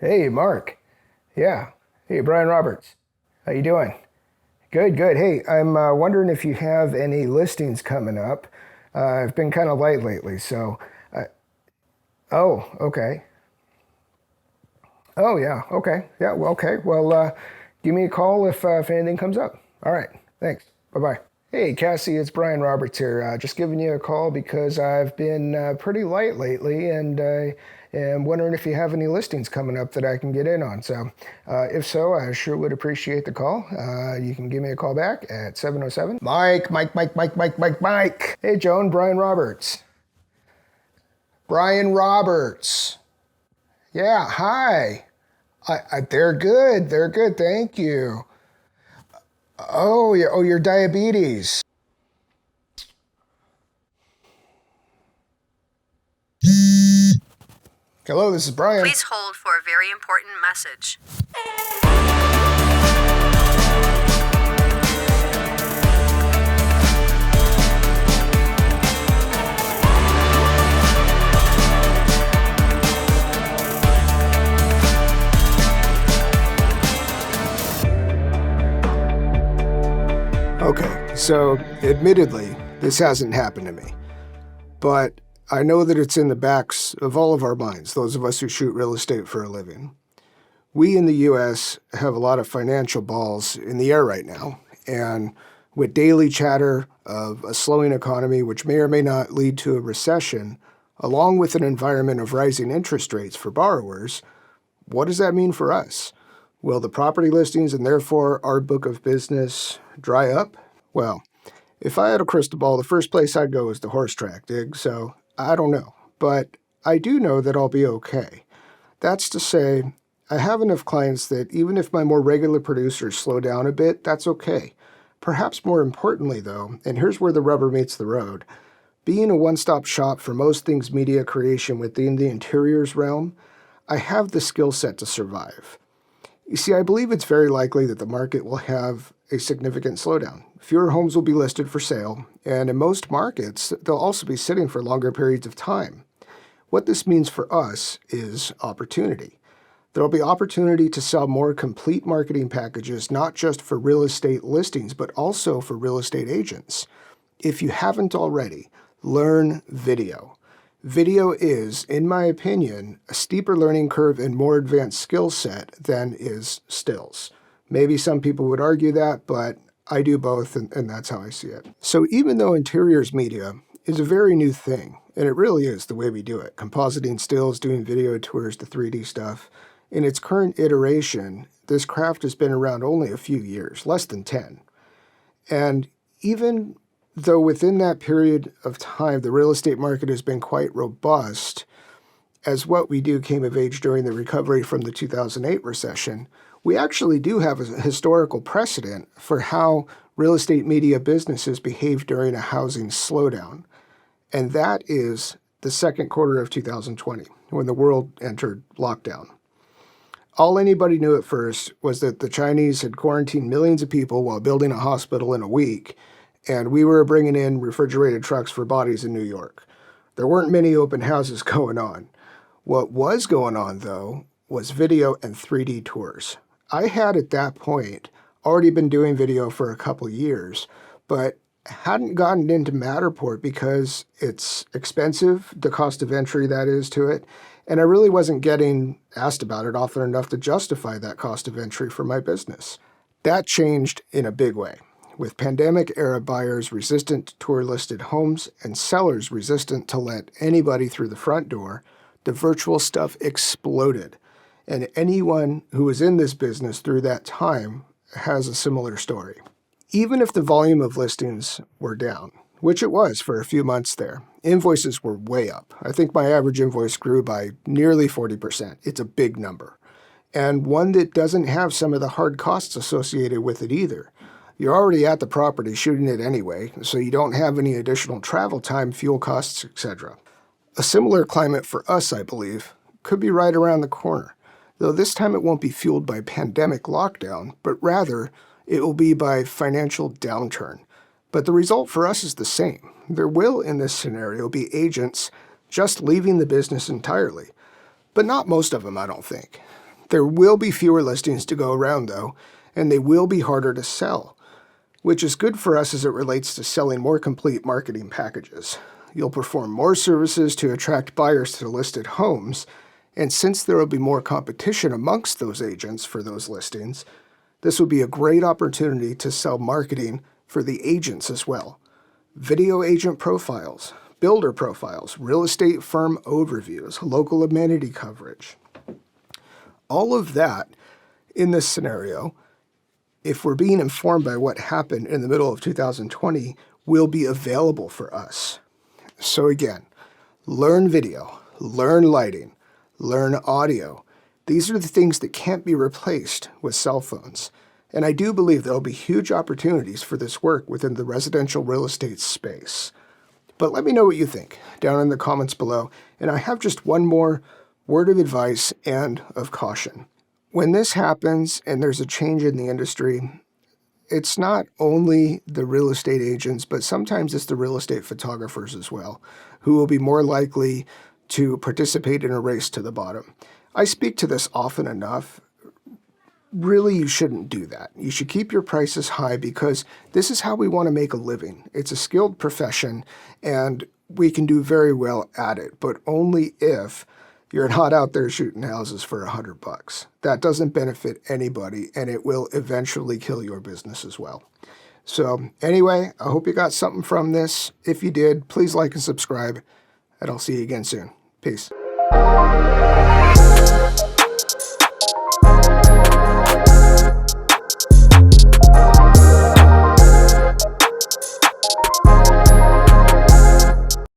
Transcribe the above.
Hey, Mark. Yeah. Hey, Brian Roberts. How you doing? Good, good. Hey, I'm wondering if you have any listings coming up. I've been kind of light lately, so. Uh, oh, okay. Oh, yeah. Okay. Yeah. Well, okay. Well, give me a call if anything comes up. All right. Thanks. Bye bye. Hey, Cassie, it's Brian Roberts here. Just giving you a call because I've been pretty light lately and am wondering if you have any listings coming up that I can get in on. So, if so, I sure would appreciate the call. You can give me a call back at 707 Mike. Hey, Joan, Brian Roberts. Brian Roberts. Yeah, hi. They're good. They're good. Thank you. Oh, yeah. Oh, your diabetes. Hello, this is Brian. Please hold for a very important message. Okay, so admittedly, this hasn't happened to me, but I know that it's in the backs of all of our minds, those of us who shoot real estate for a living. We in the US have a lot of financial balls in the air right now, and with daily chatter of a slowing economy, which may or may not lead to a recession, along with an environment of rising interest rates for borrowers, what does that mean for us? Will the property listings and therefore our book of business dry up? Well, if I had a crystal ball, the first place I'd go is the horse track dig, so I don't know. But I do know that I'll be okay. That's to say, I have enough clients that even if my more regular producers slow down a bit, that's okay. Perhaps more importantly, though, and here's where the rubber meets the road, being a one-stop shop for most things media creation within the interiors realm, I have the skill set to survive. You see, I believe it's very likely that the market will have a significant slowdown. Fewer homes will be listed for sale, and in most markets, they'll also be sitting for longer periods of time. What this means for us is opportunity. There'll be opportunity to sell more complete marketing packages, not just for real estate listings, but also for real estate agents. If you haven't already, learn video. Video is, in my opinion, a steeper learning curve and more advanced skill set than is stills. Maybe some people would argue that, but I do both, and that's how I see it. So even though interiors media is a very new thing, and it really is the way we do it, compositing stills, doing video tours, the 3D stuff, in its current iteration, this craft has been around only a few years, less than 10. And even though within that period of time, the real estate market has been quite robust, as what we do came of age during the recovery from the 2008 recession, we actually do have a historical precedent for how real estate media businesses behave during a housing slowdown. And that is the second quarter of 2020, when the world entered lockdown. All anybody knew at first was that the Chinese had quarantined millions of people while building a hospital in a week, and we were bringing in refrigerated trucks for bodies in New York. There weren't many open houses going on. What was going on, though, was video and 3D tours. I had, at that point, already been doing video for a couple years, but hadn't gotten into Matterport because it's expensive, the cost of entry that is to it, and I really wasn't getting asked about it often enough to justify that cost of entry for my business. That changed in a big way, with pandemic-era buyers resistant to tour-listed homes and sellers resistant to let anybody through the front door. The virtual stuff exploded, and anyone who was in this business through that time has a similar story. Even if the volume of listings were down, which it was for a few months there, invoices were way up. I think my average invoice grew by nearly 40%. It's a big number, and one that doesn't have some of the hard costs associated with it either. You're already at the property shooting it anyway, so you don't have any additional travel time, fuel costs, etc. A similar climate for us, I believe, could be right around the corner, though this time it won't be fueled by pandemic lockdown, but rather it will be by financial downturn. But the result for us is the same. There will, in this scenario, be agents just leaving the business entirely, but not most of them, I don't think. There will be fewer listings to go around, though, and they will be harder to sell, which is good for us as it relates to selling more complete marketing packages. You'll perform more services to attract buyers to listed homes, and since there will be more competition amongst those agents for those listings, this will be a great opportunity to sell marketing for the agents as well. Video agent profiles, builder profiles, real estate firm overviews, local amenity coverage. All of that in this scenario, if we're being informed by what happened in the middle of 2020, will be available for us. So again, learn video, learn lighting, learn audio. These are the things that can't be replaced with cell phones. And I do believe there will be huge opportunities for this work within the residential real estate space. But let me know what you think down in the comments below. And I have just one more word of advice and of caution. When this happens and there's a change in the industry, it's not only the real estate agents, but sometimes it's the real estate photographers as well, who will be more likely to participate in a race to the bottom. I speak to this often enough. Really, you shouldn't do that. You should keep your prices high because this is how we want to make a living. It's a skilled profession and we can do very well at it, but only if you're not out there shooting houses for $100. That doesn't benefit anybody and it will eventually kill your business as well. So anyway, I hope you got something from this. If you did, please like and subscribe and I'll see you again soon. Peace.